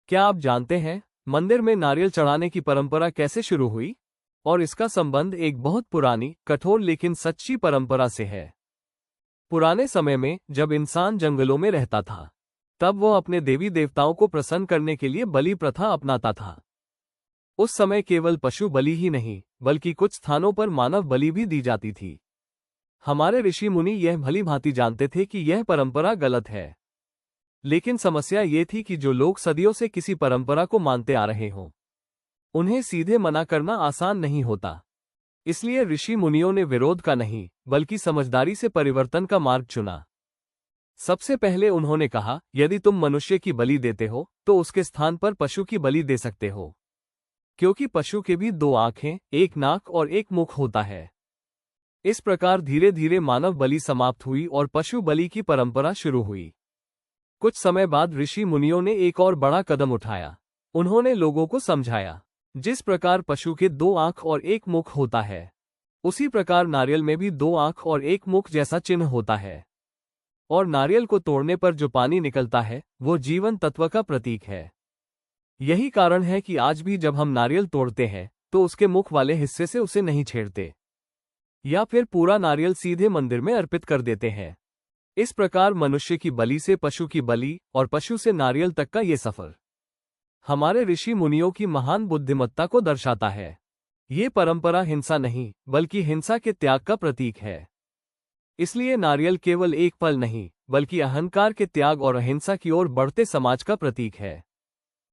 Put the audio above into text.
क्या आप जानते हैं मंदिर में नारियल चढ़ाने की परंपरा कैसे शुरू हुई? और इसका संबंध एक बहुत पुरानी, कठोर लेकिन सच्ची परंपरा से है। पुराने समय में जब इंसान जंगलों में रहता था, तब वो अपने देवी देवताओं को प्रसन्न करने के लिए बलि प्रथा अपनाता था। उस समय केवल पशु बलि ही नहीं, बल्कि कुछ स्थानों पर मानव बलि भी दी जाती थी। हमारे ऋषि मुनि यह भली भांति जानते थे कि यह परंपरा गलत है। लेकिन समस्या ये थी कि जो लोग सदियों से किसी परंपरा को मानते आ रहे हों, उन्हें सीधे मना करना आसान नहीं होता। इसलिए ऋषि मुनियों ने विरोध का नहीं, बल्कि समझदारी से परिवर्तन का मार्ग चुना। सबसे पहले उन्होंने कहा, यदि तुम मनुष्य की बलि देते हो तो उसके स्थान पर पशु की बलि दे सकते हो, क्योंकि पशु के भी दो आंखें, एक नाक और एक मुख होता है। इस प्रकार धीरे धीरे मानव बलि समाप्त हुई और पशु बलि की परंपरा शुरू हुई। कुछ समय बाद ऋषि मुनियों ने एक और बड़ा कदम उठाया। उन्होंने लोगों को समझाया, जिस प्रकार पशु के दो आंख और एक मुख होता है, उसी प्रकार नारियल में भी दो आंख और एक मुख जैसा चिन्ह होता है। और नारियल को तोड़ने पर जो पानी निकलता है, वो जीवन तत्व का प्रतीक है। यही कारण है कि आज भी जब हम नारियल तोड़ते हैं, तो उसके मुख वाले हिस्से से उसे नहीं छेड़ते, या फिर पूरा नारियल सीधे मंदिर में अर्पित कर देते हैं। इस प्रकार मनुष्य की बलि से पशु की बलि और पशु से नारियल तक का ये सफर हमारे ऋषि मुनियों की महान बुद्धिमत्ता को दर्शाता है। ये परंपरा हिंसा नहीं, बल्कि हिंसा के त्याग का प्रतीक है। इसलिए नारियल केवल एक फल नहीं, बल्कि अहंकार के त्याग और अहिंसा की ओर बढ़ते समाज का प्रतीक है।